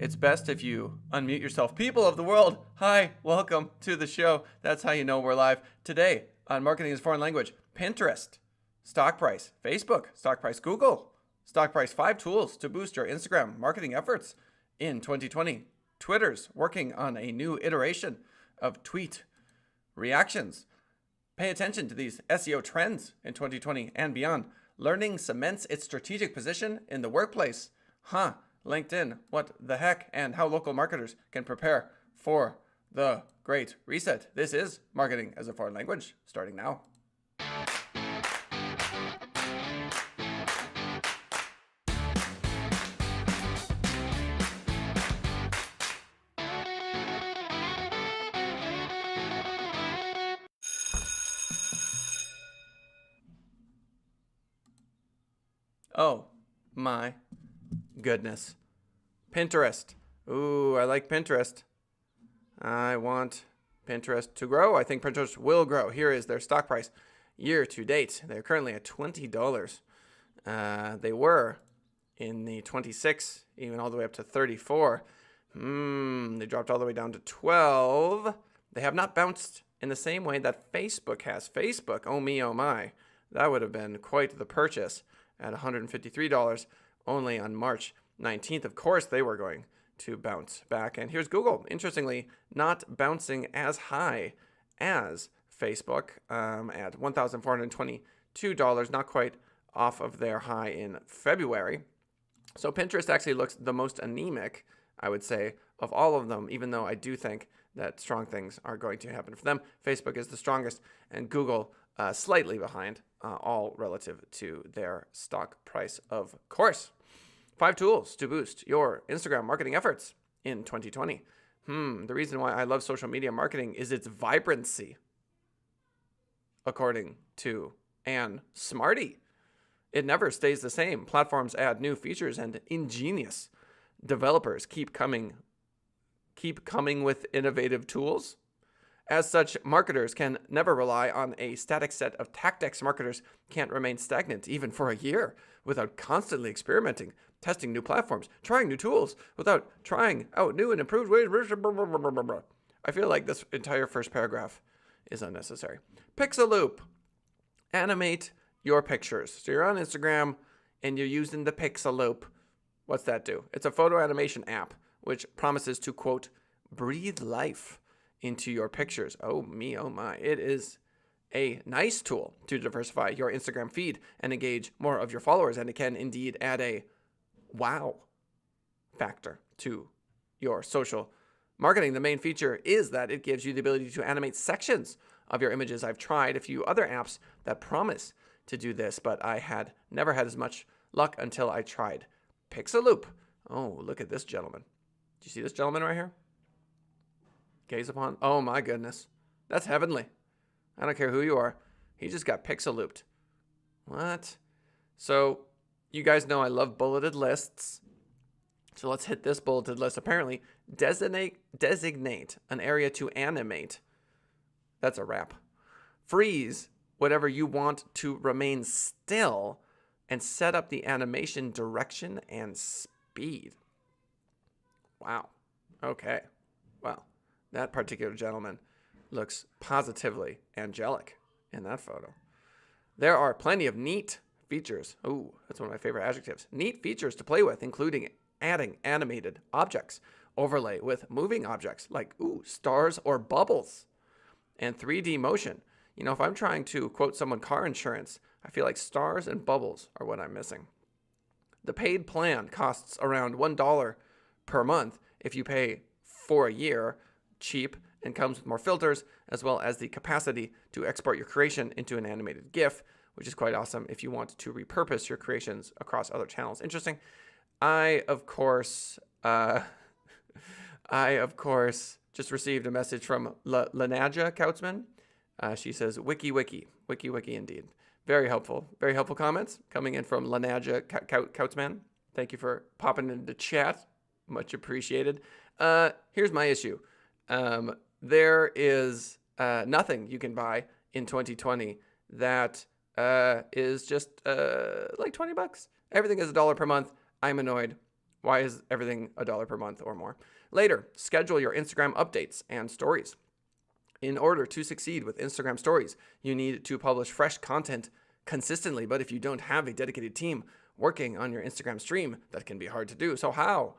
it's best if you unmute yourself. People of the world, hi, welcome to the show. That's how you know we're live. Today on Marketing as a Foreign Language, Pinterest, stock price, Facebook, stock price, Google, stock price, 5 tools to boost your Instagram marketing efforts in 2020. Twitter's working on a new iteration of tweet reactions. Pay attention to these SEO trends in 2020 and beyond. Learning cements its strategic position in the workplace. LinkedIn, what the heck, and how local marketers can prepare for the Great Reset. This is Marketing as a Foreign Language, starting now. Oh my goodness. Pinterest. Ooh, I like Pinterest. I want Pinterest to grow. I think Pinterest will grow. Here is their stock price year to date. They're currently at $20. They were in the 26, even all the way up to 34. They dropped all the way down to 12. They have not bounced in the same way that Facebook has. Facebook, oh me, oh my. That would have been quite the purchase at $153 only on March 19th. Of course, they were going to bounce back. And here's Google, interestingly, not bouncing as high as Facebook at $1,422, not quite off of their high in February. So Pinterest actually looks the most anemic, I would say, of all of them, even though I do think that strong things are going to happen for them. Facebook is the strongest, and Google slightly behind, all relative to their stock price, of course. 5 tools to boost your Instagram marketing efforts in 2020. The reason why I love social media marketing is its vibrancy, according to Anne Smarty. It never stays the same. Platforms add new features and ingenious developers keep coming with innovative tools. As such, marketers can never rely on a static set of tactics. Marketers can't remain stagnant even for a year without constantly experimenting, testing new platforms, trying new tools, without trying out new and improved ways. I feel like this entire first paragraph is unnecessary. Pixaloop. Animate your pictures. So you're on Instagram and you're using the Pixaloop. What's that do? It's a photo animation app which promises to, quote, breathe life into your pictures. Oh me, oh my. It is a nice tool to diversify your Instagram feed and engage more of your followers, and it can indeed add a wow factor to your social marketing. The main feature is that it gives you the ability to animate sections of your images. I've tried a few other apps that promise to do this, but I had never had as much luck until I tried Pixaloop. Oh, look at this gentleman. Do you see this gentleman right here? Gaze upon. Oh my goodness. That's heavenly. I don't care who you are. He just got pixalooped. What? So you guys know I love bulleted lists. So let's hit this bulleted list. Apparently, designate an area to animate. That's a wrap. Freeze whatever you want to remain still and set up the animation direction and speed. Wow. Okay. Well, that particular gentleman looks positively angelic in that photo. There are plenty of neat features. Ooh, that's one of my favorite adjectives. Neat features to play with, including adding animated objects, overlay with moving objects like, stars or bubbles, and 3D motion. You know, if I'm trying to quote someone car insurance, I feel like stars and bubbles are what I'm missing. The paid plan costs around $1 per month if you pay for a year, cheap, and comes with more filters, as well as the capacity to export your creation into an animated GIF, which is quite awesome if you want to repurpose your creations across other channels. Interesting. I, of course, just received a message from Lanaja Kautzman. She says, wiki indeed. Very helpful comments coming in from Lanaja Kautzman. Thank you for popping into the chat. Much appreciated. Here's my issue. There is nothing you can buy in 2020 that is just like $20. Everything is $1 per month. I'm annoyed. Why is everything $1 per month or more? Later, schedule your Instagram updates and stories. In order to succeed with Instagram stories, you need to publish fresh content consistently. But if you don't have a dedicated team working on your Instagram stream, that can be hard to do. So how?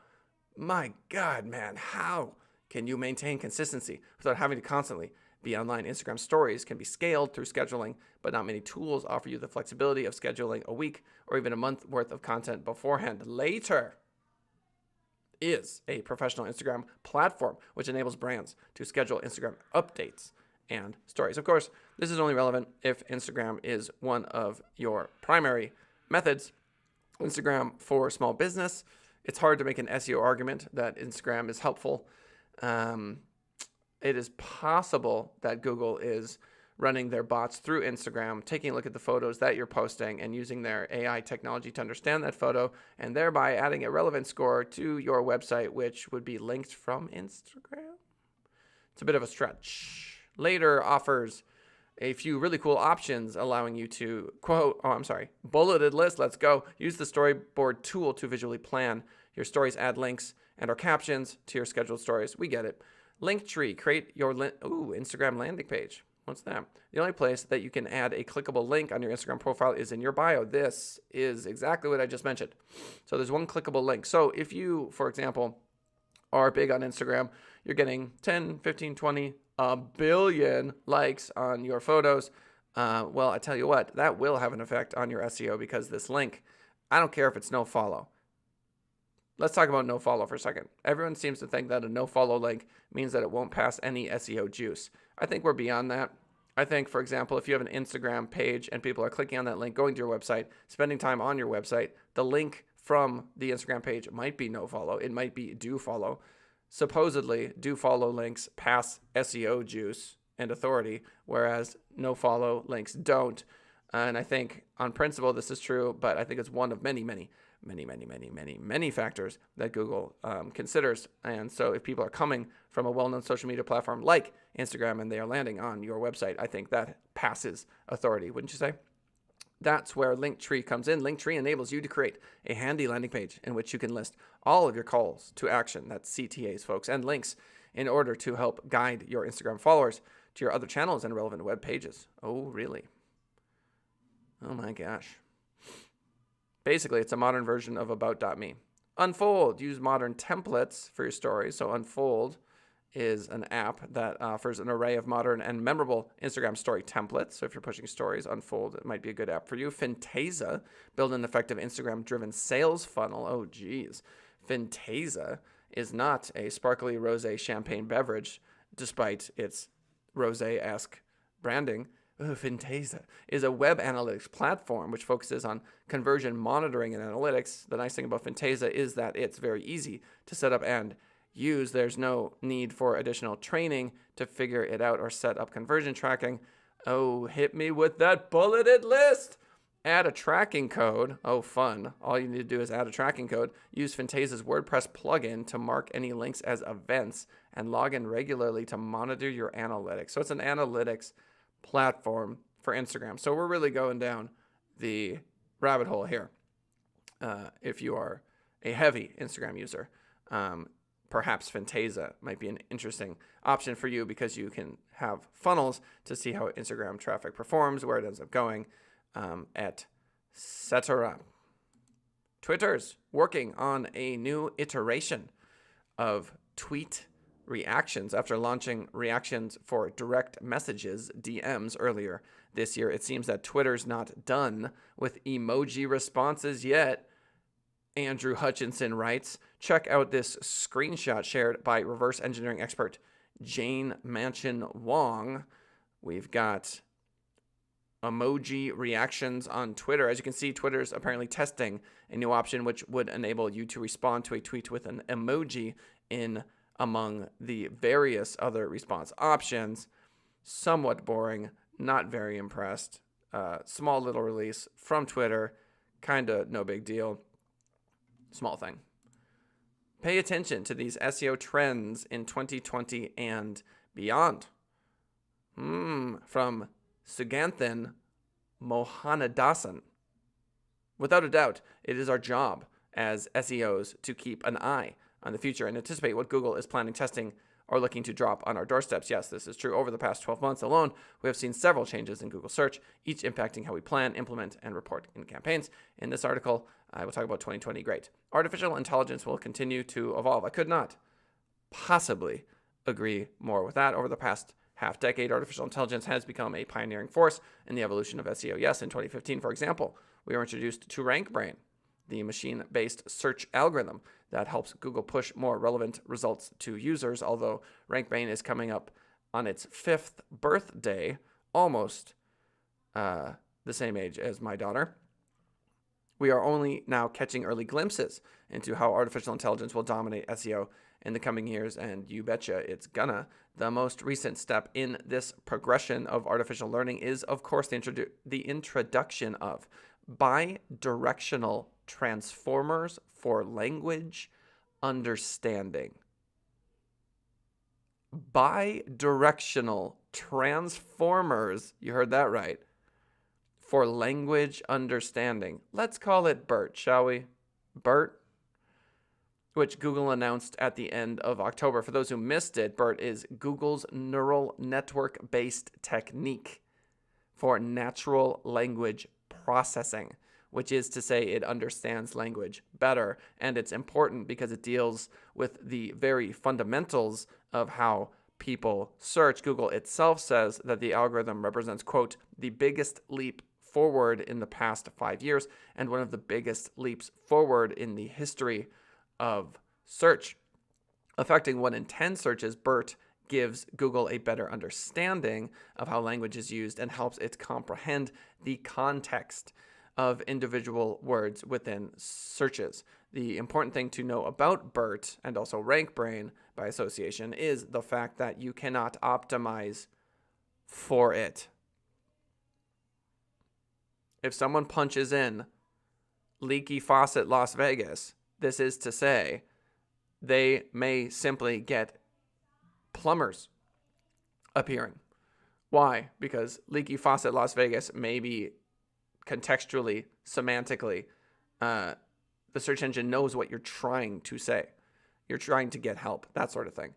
My God, man, how can you maintain consistency without having to constantly be online? Instagram stories can be scaled through scheduling, but not many tools offer you the flexibility of scheduling a week or even a month worth of content beforehand. Later is a professional Instagram platform, which enables brands to schedule Instagram updates and stories. Of course, this is only relevant if Instagram is one of your primary methods. Instagram for small business, it's hard to make an SEO argument that Instagram is helpful. It is possible that Google is running their bots through Instagram, taking a look at the photos that you're posting and using their AI technology to understand that photo and thereby adding a relevant score to your website, which would be linked from Instagram. It's a bit of a stretch. Later offers a few really cool options allowing you to bulleted list. Let's go. Use the storyboard tool to visually plan your stories, add links and or captions to your scheduled stories. We get it. Linktree, create your Instagram landing page. What's that? The only place that you can add a clickable link on your Instagram profile is in your bio. This is exactly what I just mentioned. So there's one clickable link. So if you, for example, are big on Instagram, you're getting 10, 15, 20, a billion likes on your photos. Well, I tell you what, that will have an effect on your SEO because this link, I don't care if it's no follow. Let's talk about no follow for a second. Everyone seems to think that a no follow link means that it won't pass any SEO juice. I think we're beyond that. I think, for example, if you have an Instagram page and people are clicking on that link, going to your website, spending time on your website, the link from the Instagram page might be no follow. It might be do follow. Supposedly, do follow links pass SEO juice and authority, whereas no follow links don't. And I think on principle this is true, but I think it's one of many factors that Google considers. And so if people are coming from a well-known social media platform like Instagram and they are landing on your website, I think that passes authority, wouldn't you say? That's where Linktree comes in. Linktree enables you to create a handy landing page in which you can list all of your calls to action, that's CTAs, folks, and links in order to help guide your Instagram followers to your other channels and relevant web pages. Oh, really? Oh my gosh. Basically, it's a modern version of About.me. Unfold, use modern templates for your stories. So Unfold is an app that offers an array of modern and memorable Instagram story templates. So if you're pushing stories, Unfold, it might be a good app for you. Finteza, build an effective Instagram-driven sales funnel. Oh, geez. Finteza is not a sparkly rosé champagne beverage, despite its rosé-esque branding. Finteza is a web analytics platform which focuses on conversion monitoring and analytics. The nice thing about Finteza is that it's very easy to set up and use. There's no need for additional training to figure it out or set up conversion tracking. Oh, hit me with that bulleted list. Add a tracking code. Oh, fun. All you need to do is add a tracking code. Use Finteza's WordPress plugin to mark any links as events and log in regularly to monitor your analytics. So it's an analytics platform for Instagram. So we're really going down the rabbit hole here. If you are a heavy Instagram user, perhaps Finteza might be an interesting option for you because you can have funnels to see how Instagram traffic performs, where it ends up going, etc. Twitter's working on a new iteration of tweet reactions after launching reactions for direct messages, DMs, earlier this year. It seems that Twitter's not done with emoji responses yet. Andrew Hutchinson writes, check out this screenshot shared by reverse engineering expert Jane Mansion Wong. We've got emoji reactions on Twitter. As you can see, Twitter's apparently testing a new option which would enable you to respond to a tweet with an emoji in among the various other response options. Somewhat boring, not very impressed. Small little release from Twitter, kind of no big deal. Small thing. Pay attention to these SEO trends in 2020 and beyond. From Suganthan Mohanadasan. Without a doubt, it is our job as SEOs to keep an eye on the future and anticipate what Google is planning, testing, or looking to drop on our doorsteps. Yes, this is true. Over the past 12 months alone, we have seen several changes in Google search, each impacting how we plan, implement, and report in campaigns. In this article, I will talk about 2020. Great. Artificial intelligence will continue to evolve. I could not possibly agree more with that. Over the past half decade, artificial intelligence has become a pioneering force in the evolution of SEO. Yes, in 2015, for example, we were introduced to RankBrain, the machine-based search algorithm that helps Google push more relevant results to users. Although RankBrain is coming up on its 5th birthday, almost the same age as my daughter, we are only now catching early glimpses into how artificial intelligence will dominate SEO in the coming years, and you betcha it's gonna. The most recent step in this progression of artificial learning is, of course, the introduction of bi-directional transformers for language understanding. Bi-directional transformers, you heard that right, for language understanding. Let's call it BERT, shall we? BERT, which Google announced at the end of October. For those who missed it, BERT is Google's neural network-based technique for natural language processing, which is to say it understands language better. And it's important because it deals with the very fundamentals of how people search. Google itself says that the algorithm represents, quote, the biggest leap forward in the past 5 years and one of the biggest leaps forward in the history of search. Affecting 1 in 10 searches, BERT gives Google a better understanding of how language is used and helps it comprehend the context of individual words within searches. The important thing to know about BERT and also RankBrain by association is the fact that you cannot optimize for it. If someone punches in leaky faucet Las Vegas, this is to say they may simply get plumbers appearing. Why? Because leaky faucet Las Vegas may be contextually, semantically, the search engine knows what you're trying to say. You're trying to get help, that sort of thing.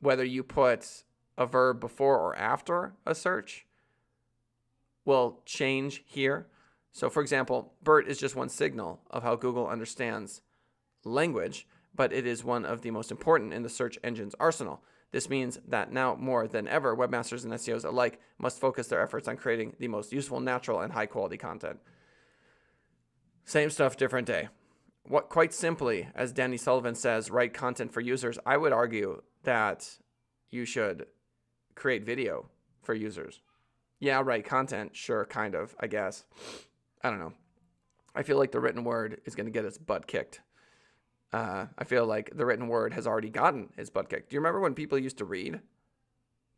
Whether you put a verb before or after a search will change here. So for example, BERT is just one signal of how Google understands language, but it is one of the most important in the search engine's arsenal. This means that now more than ever, webmasters and SEOs alike must focus their efforts on creating the most useful, natural, and high-quality content. Same stuff, different day. What, quite simply, as Danny Sullivan says, write content for users. I would argue that you should create video for users. Yeah, write content, sure, kind of, I guess. I don't know. I feel like the written word is going to get its butt kicked. I feel like the written word has already gotten its butt kicked. Do you remember when people used to read? Do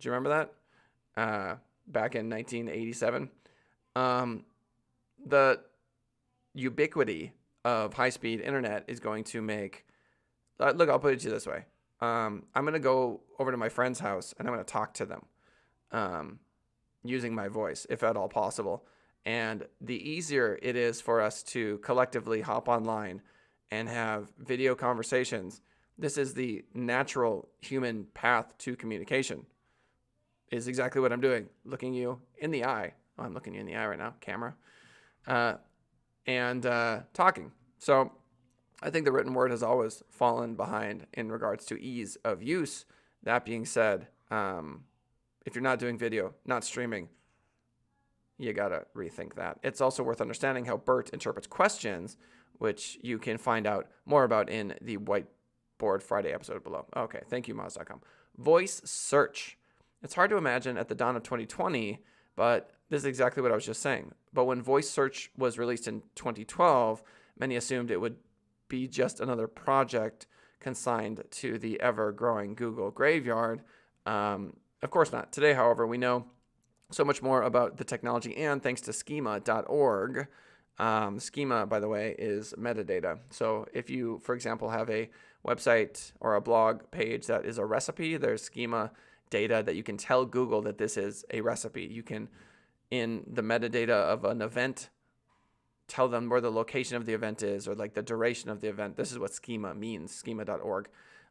you remember that? Back in 1987? The ubiquity of high-speed internet is going to make... look, I'll put it to you this way. I'm going to go over to my friend's house, and I'm going to talk to them using my voice, if at all possible. And the easier it is for us to collectively hop online and have video conversations, this is the natural human path to communication, is exactly what I'm doing. Looking you in the eye. Oh, I'm looking you in the eye right now, camera. And talking. So I think the written word has always fallen behind in regards to ease of use. That being said, if you're not doing video, not streaming, you gotta rethink that. It's also worth understanding how BERT interprets questions, which you can find out more about in the Whiteboard Friday episode below. Okay, thank you, Moz.com. Voice search. It's hard to imagine at the dawn of 2020, but this is exactly what I was just saying. But when voice search was released in 2012, many assumed it would be just another project consigned to the ever-growing Google graveyard. Of course not. Today, however, we know so much more about the technology, and thanks to schema.org. Schema, by the way, is metadata. So if you, for example, have a website or a blog page that is a recipe, there's schema data that you can tell Google that this is a recipe. You can, in the metadata of an event tell them where the location of the event is or like the duration of the event. This is what schema means, schema.org,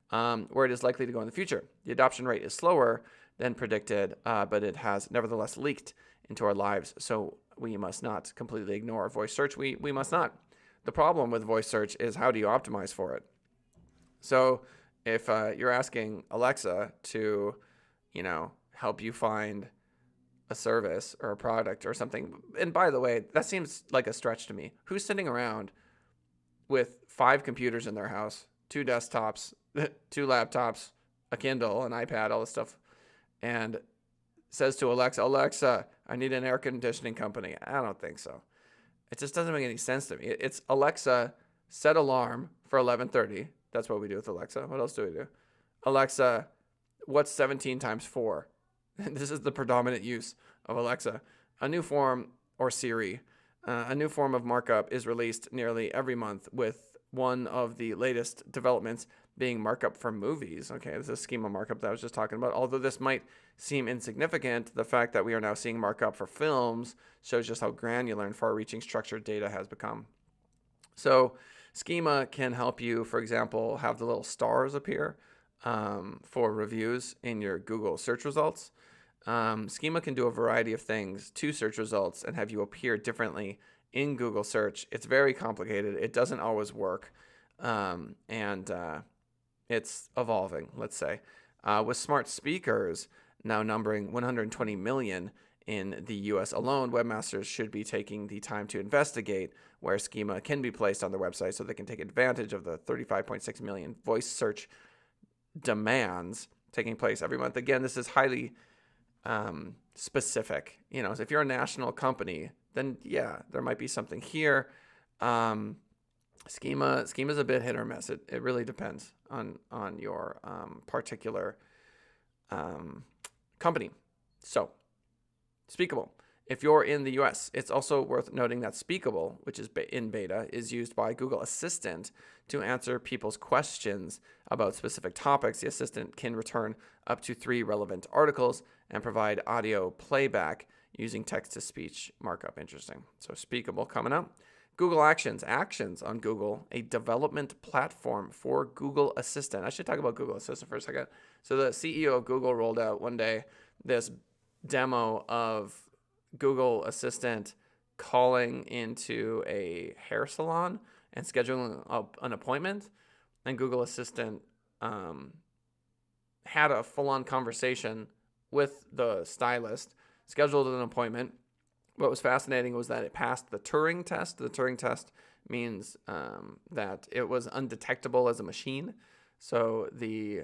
where it is likely to go in the future. The adoption rate is slower than predicted, but it has nevertheless leaked into our lives. So we must not completely ignore voice search. We must not. The problem with voice search is how do you optimize for it? So if you're asking Alexa to, help you find a service or a product or something, and by the way, that seems like a stretch to me. Who's sitting around with 5 computers in their house, 2 desktops, 2 laptops, a Kindle, an iPad, all this stuff, and says to Alexa, I need an air conditioning company? I don't think so. It just doesn't make any sense to me. It's Alexa, set alarm for 11:30. That's what we do with Alexa. What else do we do? Alexa, what's 17 times 4? This is the predominant use of Alexa. A new form, or Siri, a new form of markup is released nearly every month, with one of the latest developments being markup for movies. Okay, this is schema markup that I was just talking about. Although this might seem insignificant, the fact that we are now seeing markup for films shows just how granular and far-reaching structured data has become. So schema can help you, for example, have the little stars appear for reviews in your Google search results. Schema can do a variety of things to search results and have you appear differently in Google search. It's very complicated. It doesn't always work. And it's evolving, let's say. With smart speakers now numbering 120 million in the US alone, webmasters should be taking the time to investigate where schema can be placed on their website so they can take advantage of the 35.6 million voice search demands taking place every month. Again, this is highly specific. So if you're a national company, then yeah, there might be something here. Schema is a bit hit or miss. It really depends on your particular company. So, Speakable. If you're in the US, it's also worth noting that Speakable, which is in beta, is used by Google Assistant to answer people's questions about specific topics. The assistant can return up to 3 relevant articles and provide audio playback using text-to-speech markup. Interesting. So Speakable coming up. Google Actions on Google, a development platform for Google Assistant. I should talk about Google Assistant for a second. So the CEO of Google rolled out one day this demo of Google Assistant calling into a hair salon and scheduling an appointment. And Google Assistant had a full-on conversation with the stylist, scheduled an appointment. What was fascinating was that it passed the Turing test. The Turing test means that it was undetectable as a machine. So the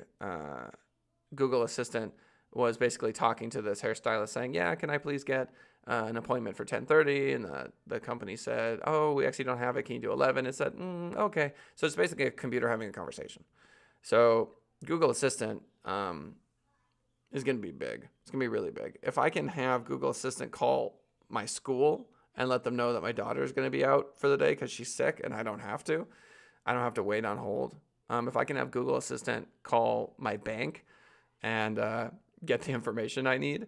Google Assistant was basically talking to this hairstylist saying, yeah, can I please get an appointment for 10:30? And the company said, oh, we actually don't have it. Can you do 11? It said, okay. So it's basically a computer having a conversation. So Google Assistant is going to be big. It's going to be really big. If I can have Google Assistant call my school and let them know that my daughter is going to be out for the day because she's sick and I don't have to wait on hold. If I can have Google Assistant call my bank and get the information I need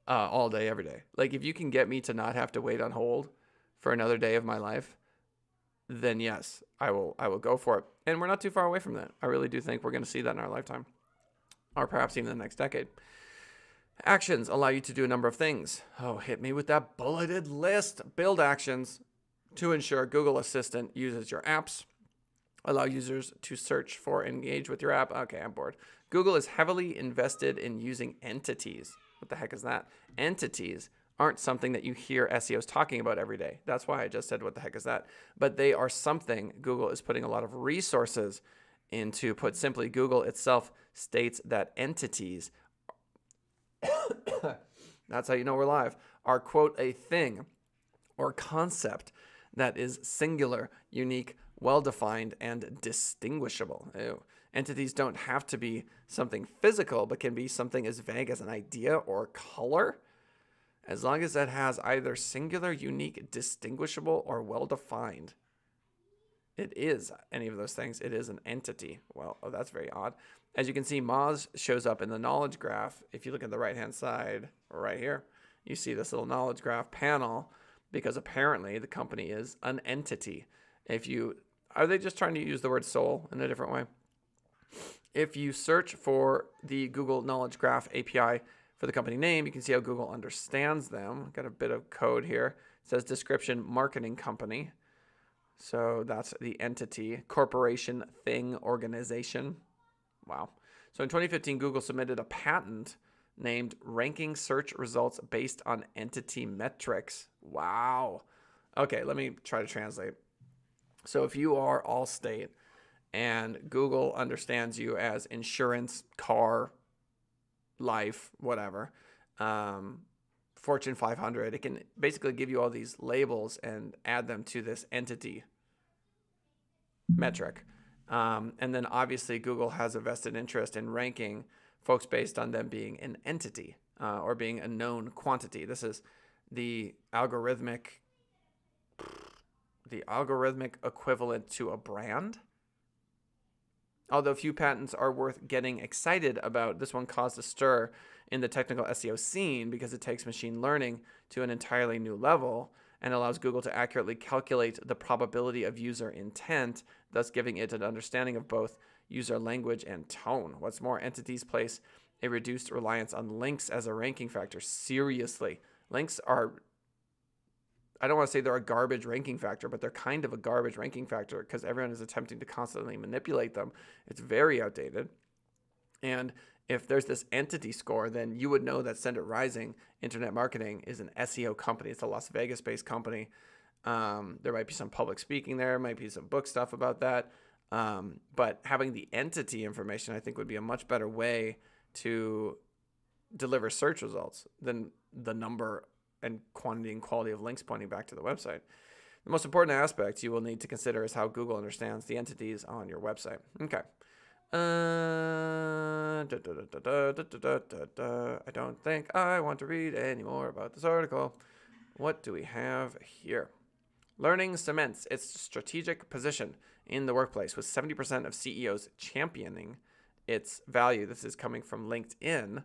all day, every day. Like if you can get me to not have to wait on hold for another day of my life, then yes, I will go for it. And we're not too far away from that. I really do think we're going to see that in our lifetime, or perhaps even the next decade. Actions allow you to do a number of things. Oh, hit me with that bulleted list. Build actions to ensure Google Assistant uses your apps. Allow users to search for and engage with your app. Okay, I'm bored. Google is heavily invested in using entities. What the heck is that? Entities aren't something that you hear SEOs talking about every day. That's why I just said, what the heck is that? But they are something Google is putting a lot of resources into. Put simply, Google itself states that entities, that's how you know we're live, are, quote, a thing or concept that is singular, unique, well-defined, and distinguishable. Ew. Entities don't have to be something physical, but can be something as vague as an idea or color. As long as it has either singular, unique, distinguishable, or well-defined. It is any of those things. It is an entity. Well, oh, that's very odd. As you can see, Moz shows up in the knowledge graph. If you look at the right-hand side, right here, you see this little knowledge graph panel. because apparently the company is an entity. Are they just trying to use the word soul in a different way? If you search for the Google Knowledge Graph API for the company name, you can see how Google understands them. Got a bit of code here. It says description, marketing company. So that's the entity, corporation, thing, organization. Wow. So in 2015, Google submitted a patent named ranking search results based on entity metrics. Wow. Okay, let me try to translate. So if you are Allstate and Google understands you as insurance, car, life, whatever, Fortune 500, it can basically give you all these labels and add them to this entity metric. And then obviously Google has a vested interest in ranking folks based on them being an entity or being a known quantity. This is the algorithmic equivalent to a brand. Although few patents are worth getting excited about, this one caused a stir in the technical SEO scene because it takes machine learning to an entirely new level and allows Google to accurately calculate the probability of user intent, thus giving it an understanding of both user language and tone. What's more, entities place a reduced reliance on links as a ranking factor. Seriously, links are, I don't want to say they're a garbage ranking factor, but they're kind of a garbage ranking factor because everyone is attempting to constantly manipulate them. It's very outdated. And if there's this entity score, then you would know that Send It Rising Internet Marketing is an SEO company. It's a Las Vegas-based company. There might be some public speaking there, might be some book stuff about that. But having the entity information, I think, would be a much better way to deliver search results than the number and quantity and quality of links pointing back to the website. The most important aspect you will need to consider is how Google understands the entities on your website. Okay. I don't think I want to read any more about this article. What do we have here? Learning cements its strategic position in the workplace with 70% of CEOs championing its value. This is coming from LinkedIn.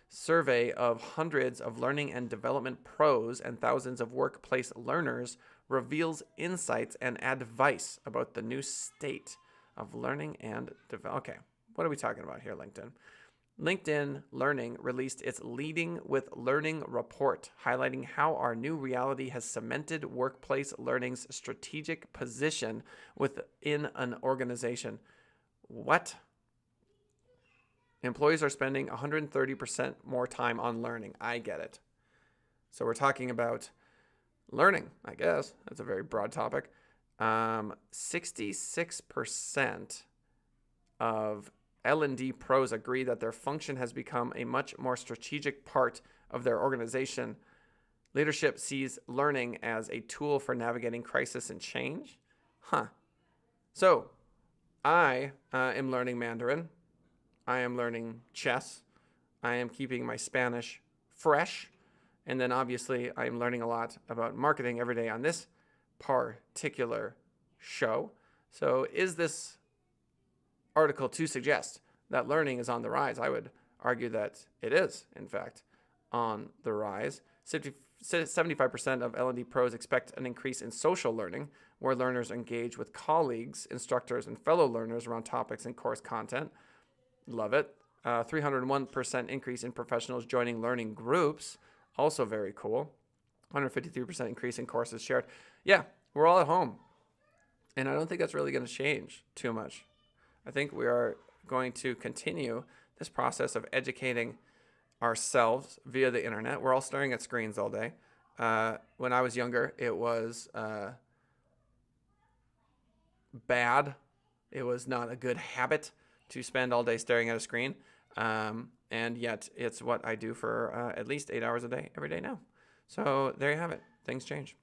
Survey of hundreds of learning and development pros and thousands of workplace learners reveals insights and advice about the new state of learning and development. Okay, what are we talking about here, LinkedIn? LinkedIn Learning released its Leading with Learning report, highlighting how our new reality has cemented workplace learning's strategic position within an organization. What? Employees are spending 130% more time on learning. I get it. So we're talking about learning, I guess. That's a very broad topic. 66% of L&D pros agree that their function has become a much more strategic part of their organization. Leadership sees learning as a tool for navigating crisis and change. So I am learning Mandarin. I am learning chess. I am keeping my Spanish fresh. And then obviously I am learning a lot about marketing every day on this particular show. So is this article to suggest that learning is on the rise? I would argue that it is, in fact, on the rise. 75% of L&D pros expect an increase in social learning, where learners engage with colleagues, instructors, and fellow learners around topics and course content. Love it. 301% increase in professionals joining learning groups. Also very cool. 153% increase in courses shared. Yeah, we're all at home. And I don't think that's really going to change too much. I think we are going to continue this process of educating ourselves via the internet. We're all staring at screens all day. When I was younger, it was bad. It was not a good habit to spend all day staring at a screen. And yet it's what I do for at least 8 hours a day, every day now. So there you have it. Things change.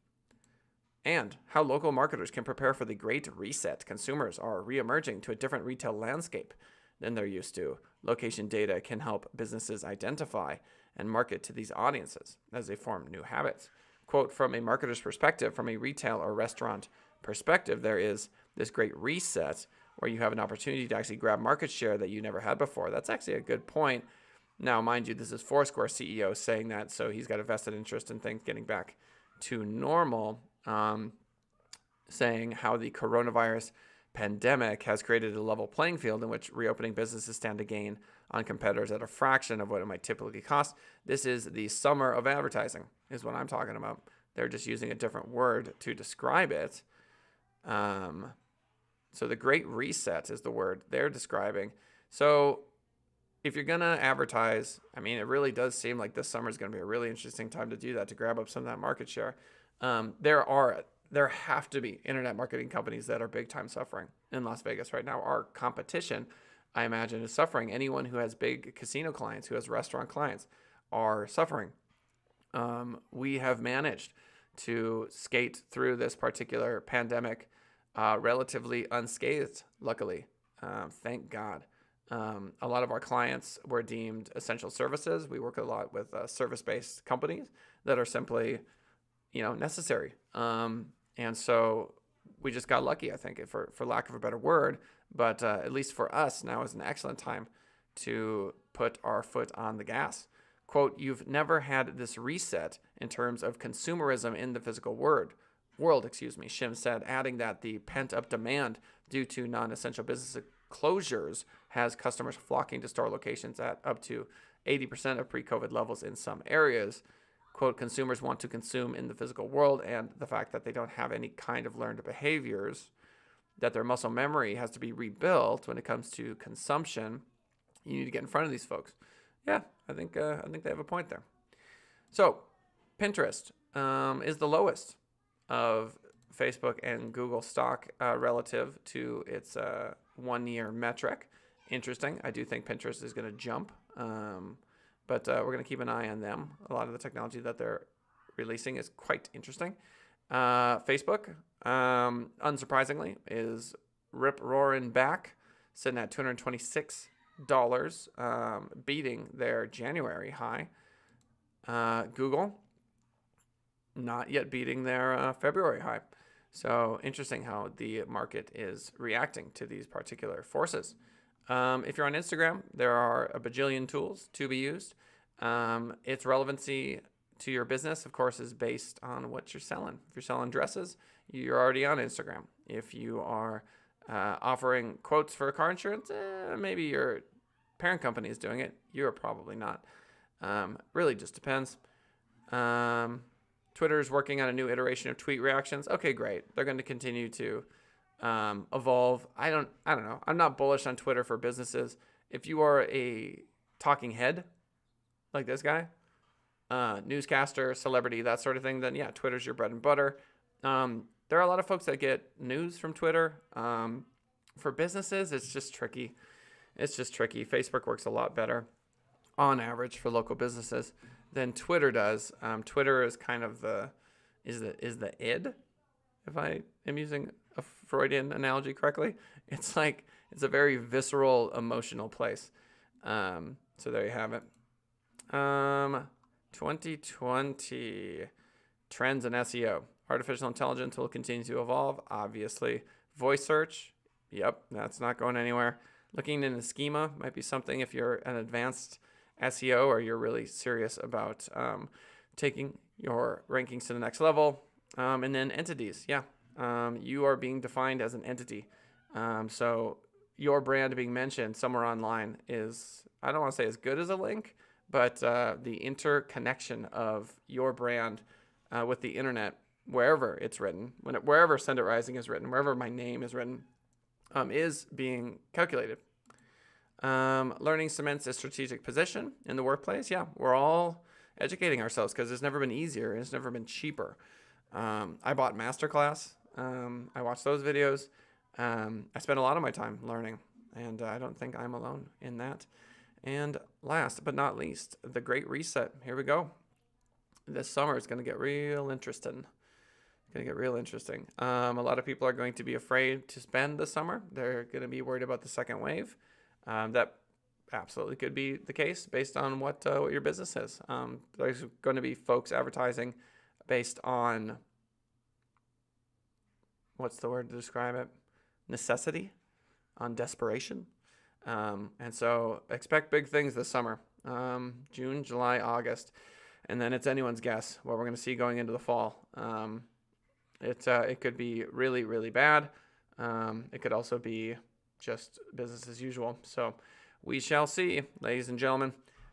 And how local marketers can prepare for the Great Reset. Consumers are reemerging to a different retail landscape than they're used to. Location data can help businesses identify and market to these audiences as they form new habits. Quote, from a marketer's perspective, from a retail or restaurant perspective, there is this great reset where you have an opportunity to actually grab market share that you never had before. That's actually a good point. Now, mind you, this is Foursquare CEO saying that, so he's got a vested interest in things getting back to normal, saying how the coronavirus pandemic has created a level playing field in which reopening businesses stand to gain on competitors at a fraction of what it might typically cost. This is the summer of advertising, is what I'm talking about. They're just using a different word to describe it. So the Great Reset is the word they're describing. So if you're going to advertise, I mean, it really does seem like this summer is going to be a really interesting time to do that, to grab up some of that market share. There have to be internet marketing companies that are big time suffering in Las Vegas right now. Our competition, I imagine, is suffering. Anyone who has big casino clients, who has restaurant clients, are suffering. We have managed to skate through this particular pandemic relatively unscathed, luckily. Thank God. A lot of our clients were deemed essential services. We work a lot with service-based companies that are simply, necessary. And so we just got lucky, I think, for lack of a better word. But at least for us, now is an excellent time to put our foot on the gas. Quote, "You've never had this reset in terms of consumerism in the physical world, Shim said, adding that the pent-up demand due to non-essential business closures has customers flocking to store locations at up to 80% of pre-COVID levels in some areas. Quote, consumers want to consume in the physical world, and the fact that they don't have any kind of learned behaviors, that their muscle memory has to be rebuilt when it comes to consumption. You need to get in front of these folks." Yeah, I think they have a point there. So, Pinterest is the lowest of Facebook and Google stock relative to its 1 year metric. Interesting. I do think Pinterest is going to jump, but we're going to keep an eye on them. A lot of the technology that they're releasing is quite interesting. Facebook, unsurprisingly, is rip-roaring back, sitting at $226, beating their January high. Google, not yet beating their February high. So interesting how the market is reacting to these particular forces. If you're on Instagram, there are a bajillion tools to be used. Its relevancy to your business, of course, is based on what you're selling. If you're selling dresses, you're already on Instagram. If you are offering quotes for car insurance, maybe your parent company is doing it. You're probably not. Really just depends. Twitter is working on a new iteration of tweet reactions. Okay, great. They're going to continue to evolve. I don't know. I'm not bullish on Twitter for businesses. If you are a talking head like this guy, newscaster, celebrity, that sort of thing, then yeah, Twitter's your bread and butter. There are a lot of folks that get news from Twitter. For businesses, it's just tricky. Facebook works a lot better on average for local businesses than Twitter does. Twitter is kind of the id, if I am using a Freudian analogy correctly. It's a very visceral, emotional place. So there you have it. 2020 trends in SEO. Artificial intelligence will continue to evolve, obviously. Voice search, yep, that's not going anywhere. Looking in a schema might be something if you're an advanced SEO or you're really serious about taking your rankings to the next level. And then entities, yeah. You are being defined as an entity. So your brand being mentioned somewhere online is, I don't want to say as good as a link, but the interconnection of your brand with the internet, wherever it's written, wherever Send It Rising is written, wherever my name is written, is being calculated. Learning cements a strategic position in the workplace. Yeah, we're all educating ourselves because it's never been easier. It's never been cheaper. I bought Masterclass. I watched those videos. I spent a lot of my time learning, and I don't think I'm alone in that. And last but not least, the Great Reset. Here we go. This summer is going to get real interesting. A lot of people are going to be afraid to spend this summer. They're going to be worried about the second wave. That absolutely could be the case based on what your business is. There's going to be folks advertising based on, what's the word to describe it? Necessity, on desperation. And so expect big things this summer. June, July, August. And then it's anyone's guess what we're going to see going into the fall. It could be really, really bad. It could also be just business as usual. So we shall see, ladies and gentlemen.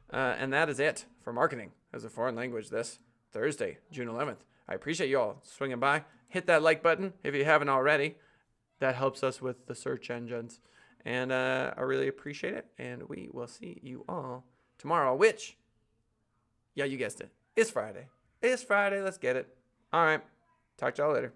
And that is it for marketing as a foreign language this Thursday, June 11th. I appreciate you all swinging by. Hit that like button if you haven't already. That helps us with the search engines. And I really appreciate it. And we will see you all tomorrow, which, yeah, you guessed it, is Friday. It's Friday. Let's get it. All right. Talk to y'all later.